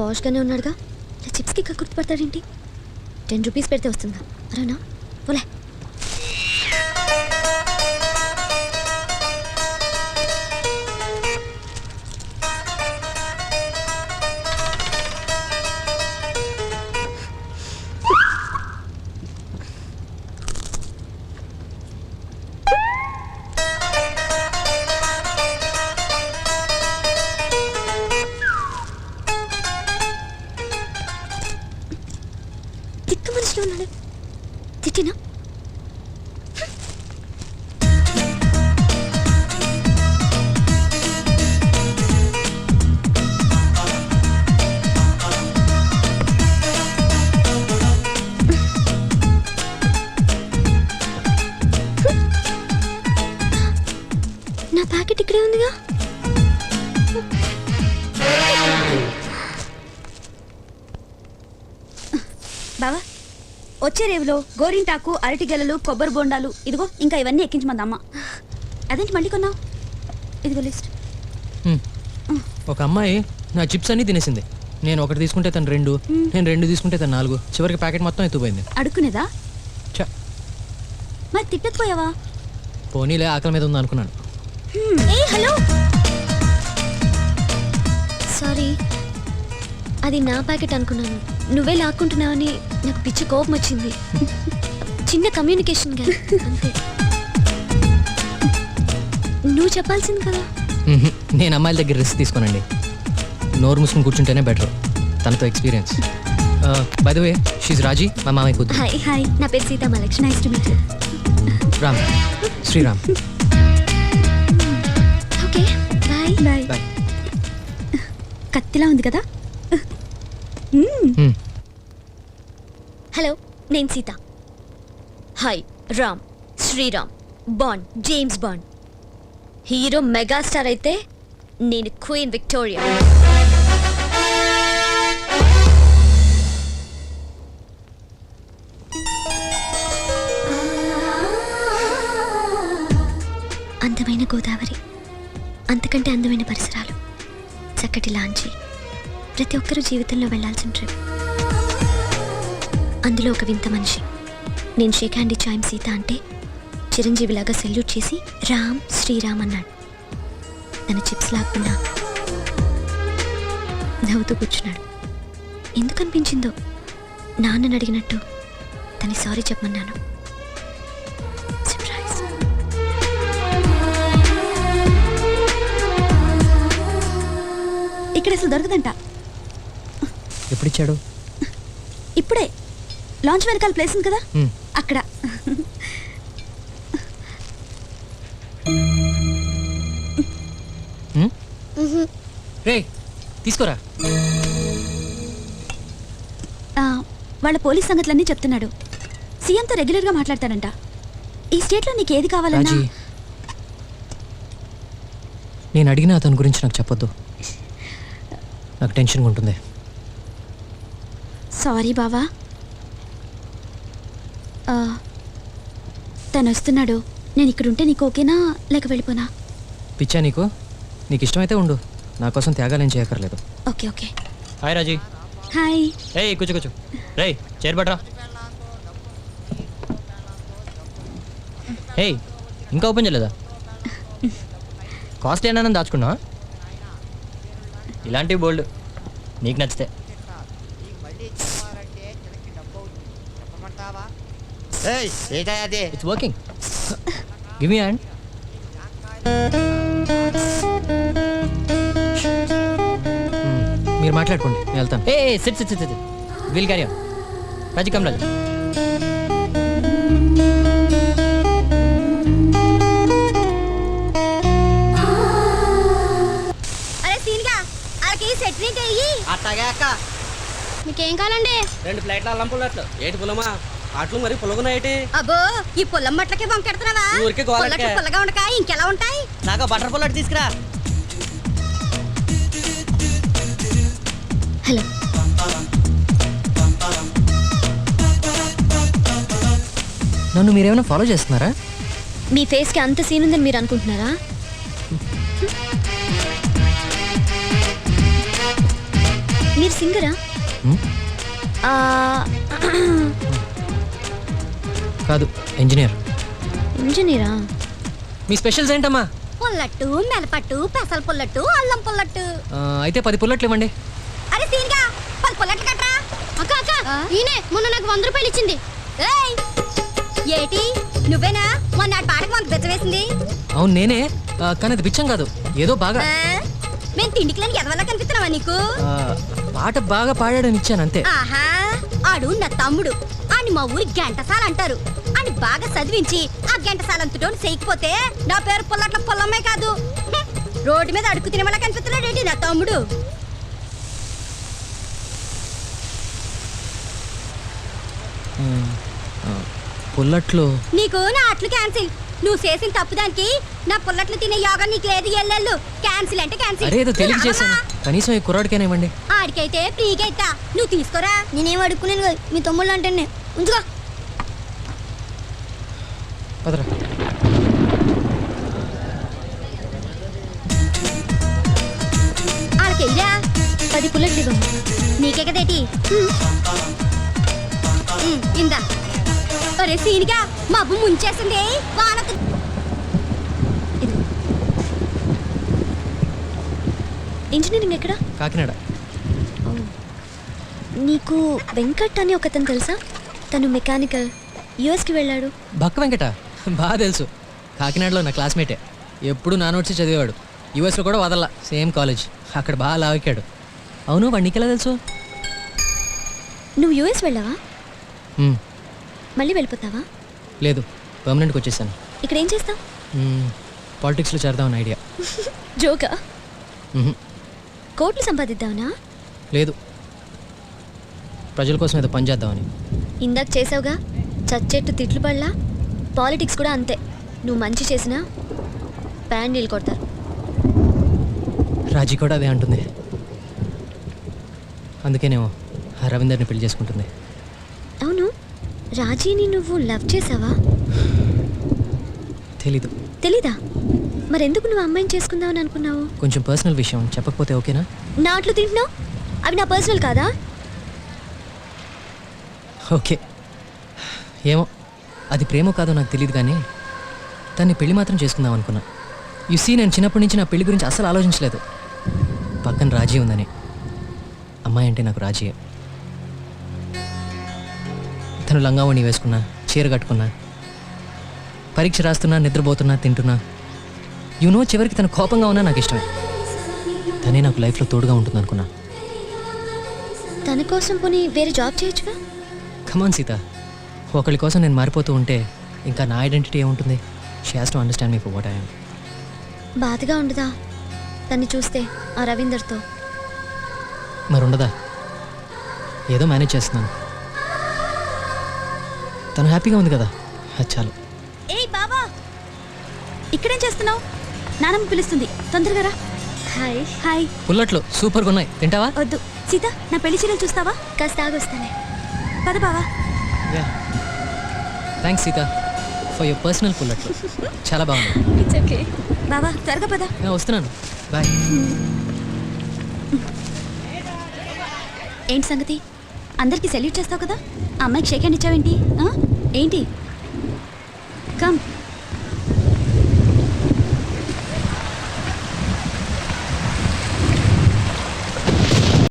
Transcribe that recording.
పాష్గానే ఉన్నాడుగా, ఇలా చిప్స్కి గుర్తుపడతాడేంటి? 10 రూపీస్ పెడితే వస్తుందా? అరేనా పోలే. తిట్టినా నా ప్యాకెట్ ఇక్కడే ఉందిగా. బావా, వచ్చే రేవులో గోరింటాకు, అరటి గెలలు, కొబ్బరి బొండాలు, ఇదిగో ఇంకా ఇవన్నీ ఎక్కించమంది అమ్మ. అదేంటి మళ్ళీ కొన్నావు? ఇదిగో లిస్ట్. ఒక అమ్మాయి నా చిప్స్ అన్ని తినేసింది. నేను ఒకటి తీసుకుంటే తను 2, నేను 2 తీసుకుంటే తను 4. చివరికి ప్యాకెట్ మొత్తం ఎత్తుపోయింది. అడుక్కునేదా? చ మరి తిట్టకపోయావా? పోనీలే, ఆకలి మీద ఉంది అనుకున్నాను. హలో, సారీ, అది నా ప్యాకెట్ అనుకున్నాను. నువ్వే లాక్కుంటున్నావని నాకు పిచ్చి కోపం వచ్చింది. చిన్న కమ్యూనికేషన్ గా అంతే. నువ్వు చెప్పాల్సింది కదా. నేను అమ్మాయిల దగ్గర రిస్క్ తీసుకోనండి. నోరు మూసుకుని కూర్చుంటేనే బెటర్. తనతో experience. By the way, she's Raji, మా మామయ్య కూతురు. హాయ్ హాయ్, నా పేరు Seetha Mahalakshmi. Nice to meet you. Ram, Sriram. Okay, bye bye. Bye. కత్తిలా ఉంది కదా. హలో, నేను Seetha. Hi, Ram, Sriram, Bond, James Bond. Hero megastar అయితే నేను క్వీన్ విక్టోరియా. అందమైన గోదావరి, అంతకంటే అందమైన పరిసరాలు, చక్కటి లాంచి, ప్రతి ఒక్కరూ జీవితంలో వెళ్ళాల్సిన ట్రిప్. అందులో ఒక వింత మనిషి. నేను షేక్ హ్యాండ్ ఇచ్చి ఐఎమ్ సీత అంటే చిరంజీవిలాగా సెల్యూట్ చేసి రామ్ శ్రీరామ్ అన్నాడు. తన చిప్స్ లాక్కున్నా నవ్వుతూ కూర్చున్నాడు. ఎందుకు అనిపించిందో నాన్నని అడిగినట్టు తను సారీ చెప్పమన్నాను. సర్ప్రైజ్. ఇక్కడ అసలు దొరకదంట. ఎప్పుడిచ్చాడు? ఇప్పుడే. లాంచ్ వెనకాల ప్లేస్ ఉంది కదా, అక్కడ. రే, తీసుకోరా. వాళ్ళ పోలీస్ సంగతులన్నీ చెప్తున్నాడు. సీఎంతో రెగ్యులర్గా మాట్లాడతాడంట. ఈ స్టేట్లో నీకు ఏది కావాలన్నా. రాజీ, నేను అడిగిన అతని గురించి నాకు చెప్పొద్దు. నాకు టెన్షన్గా ఉంటుంది. సారీ బావా. తను వస్తున్నాడు. నేను ఇక్కడుంటే నీకు ఓకేనా, లేక వెళ్ళిపోనా? పిచ్చా నీకు? నీకు ఇష్టమైతే ఉండు, నా కోసం త్యాగాలేం చేయక్కర్లేదు. Okay okay. హాయ్ రాజీ. హాయ్. ఏయ్, కూర్చో కూర్చో. రే, చైర్ పట్రా. ఏయ్, ఇంకా ఓపెన్ చేయలేదా? కాస్ట్ ఏమైనా దాచుకున్నా? ఇలాంటివి బోల్డ్ నీకు నచ్చితే. It's working. Give me hand. మీరు మాట్లాడుకోండి, నేను వెళ్తాను. Hey sit sit sit. Will carry on. Raji, come Raji. అరే సీన్గా అరకి సెట్రింగ్ అయ్యి. అట్టగా అక్క, మీకేం కావాలండి? 2 ప్లేట్ల అల్లం పుల్లట్లు. ఏటి పుల్లమా? అట్లు మరి పుల్లగున్నాయేటి? అబ్బో, ఈ పుల్లం మట్లకే వంకెడుతున్నావా? ఊరికే గోలకే. పుల్లగా ఉండకా ఇంకెలా ఉంటాయి? నాకు బటర్ పుల్లట్ తీసుకురా. హలో, నన్ను మీరేమైనా ఫాలో చేస్తున్నారా? మీ ఫేస్కి అంత సీన్ ఉందని మీరు అనుకుంటున్నారా? మీరు సింగరా? హ్మ్? కాదు, ఇంజనీర్. ఇంజనీరా? మీ స్పెషల్స్ ఏంటమ్మా? పుల్లట్టు, మెలపట్టు, పెసల పుల్లట్టు, అల్లం పుల్లట్టు. అయితే 10 పుల్లట్లు ఇవ్వండి. అరే సీన్గా 10 పుల్లట్లు కట్రా. అక్క అక్క, ఈయనే మొన్న నాకు 100 రూపాయలు ఇచ్చింది. ఏయ్ ఏటి నువ్వేనా మొన్న ఆ పాటకు మనకు బెచ్చవేసింది? అవును నేనే, కానీ అది బిచ్చం కాదు, ఏదో బాగా మేము తిండికిలని ఎదవల్ల కనిపిస్తున్నావా నీకు? పాట బాగా పాడాడని ఇచ్చాను అంతే. ఆహా ఆడు నా తమ్ముడు అని మా ఊరి గంటసాల అంటారు. అని బాగా చదివించి ఆ గంటసాలంతటోని చేయకపోతే నా పేరు పుల్లట్ల పొల్లమ్మే కాదు. హ్మ్. రోడ్డు మీద అడుగు తినే వాళ్ళ కనిపిస్తున్నాడు ఏంటి నా తమ్ముడు? పుల్లట్లు నీకు నా అట్లు క్యాన్సిల్. నువ్వు చేసిన తప్పుదానికి నా పుల్లట్లు తినే యోగా నీకు లేదు. ఎల్లెళ్ళు క్యాన్సిల్ అంటే క్యాన్సిల్. అరే ఏదో తెలియక చేశాను, కనీసం ఈ కుర్రాడికైనా ఇవ్వండి. ఆడికైతే ఫ్రీగా ఇస్తా, నువ్వు తీసుకోరా. నేనేం అడుక్కునేది కాదు, మీ తమ్ముళ్ళు అంటే ఉంచుకో. పదరా. వాళ్ళకెళ్ళా 10 పుల్లట్లు ఇవ్వండి. నీకే కదేటి ఇందా. ఒరే సీనిగా మబ్బు ముంచేసింది వాన. ఇంజనీరింగ్ ఎక్కడ? కాకినాడ. నీకు వెంకట్ అని ఒకతను తెలుసా? తను మెకానికల్, యుఎస్కి వెళ్ళాడు. బక్క వెంకట బాగా తెలుసు, కాకినాడలో నా క్లాస్మేటే. ఎప్పుడు నా నోట్స్ చదివాడు. యూఎస్లో కూడా వదల్లా, సేమ్ కాలేజ్. అక్కడ బాగా లావెక్కాడు. అవును, వాడు నీకెలా తెలుసు? నువ్వు యుఎస్ వెళ్ళావా? మ్మ్. మళ్ళీ వెళ్ళిపోతావా? లేదు, పర్మనెంట్కి వచ్చేసాను. ఇక్కడ ఏం చేస్తావు? పాలిటిక్స్లో చేద్దామని ఐడియా. జోకా? మ్హూ. కోట్లు సంపాదిద్దావునా? లేదు, ప్రజల కోసం ఏదో పని చేద్దామని. ఇందాక చేసావుగా చచ్చెట్టు తిట్లు పడలా. పాలిటిక్స్ కూడా అంతే, నువ్వు మంచి చేసినా ప్యాండీలు కొడతారు. రాజీ కూడా అదే అంటుంది. అందుకేనేమో ఆ రవీందర్ని పెళ్లి చేసుకుంటుంది. అవును, రాజీని నువ్వు లవ్ చేసావా? తెలీదు. తెలీదా? మరెందుకు నువ్వు అమ్మాయిని చేసుకుందామని అనుకున్నావు? కొంచెం పర్సనల్ విషయం, చెప్పకపోతే ఓకేనా? నా అట్లు తింటున్నావు, అవి నా పర్సనల్ కాదా? ఓకే, ఏమో అది ప్రేమో కాదో నాకు తెలియదు, కానీ దాన్ని పెళ్లి మాత్రం చేసుకుందాం అనుకున్నా. నేను చిన్నప్పటి నుంచి నా పెళ్లి గురించి అస్సలు ఆలోచించలేదు. పక్కన రాజీ ఉందని. అమ్మాయి అంటే నాకు రాజీయే. తను లంగావణి వేసుకున్నా, చీర కట్టుకున్నా, పరీక్ష రాస్తున్నా, నిద్రపోతున్నా, తింటున్నా, చివరికి తను కోపంగా ఉన్నా నాకు ఇష్టమే. తనే నాకు లైఫ్లో తోడుగా ఉంటుంది అనుకున్నా. తన కోసం పోనీ వేరే జాబ్ చేయొచ్చుగా? కమాన్ సీత, ఒకరి కోసం నేను మారిపోతూ ఉంటే ఇంకా నా ఐడెంటిటీ ఏముంటుంది? She has to understand me for what I am. బాధగా ఉండదా తన్ని చూస్తే ఆ రవీందర్తో? మరి ఉండదా? ఏదో మేనేజ్ చేస్తున్నాను. తను హ్యాపీగా ఉంది కదా, అది చాలు. ఏయ్ బావా, ఇక్కడేం చేస్తున్నావు? నానమ్మ పిలుస్తుంది, తొందరగా రా. హాయ్. హాయ్. పుల్లట్లు సూపర్గా ఉన్నాయి, తింటావా? వద్దు సీత, నా పెళ్లి చీరలు చూస్తావా? కాస్త ఆగొస్తానే. పద బావా. Thanks Seetha for your personal పుల్లట్లు, చాలా బాగుంది. It's okay. బావా త్వరగా పద. వస్తున్నాను, బాయ్. ఏంటి సంగతి? అందరికి సెల్యూట్ చేస్తావు కదా, ఆ అమ్మాయికి షేక్ హ్యాండ్ ఇచ్చావేంటి? ఏంటి? కమ్.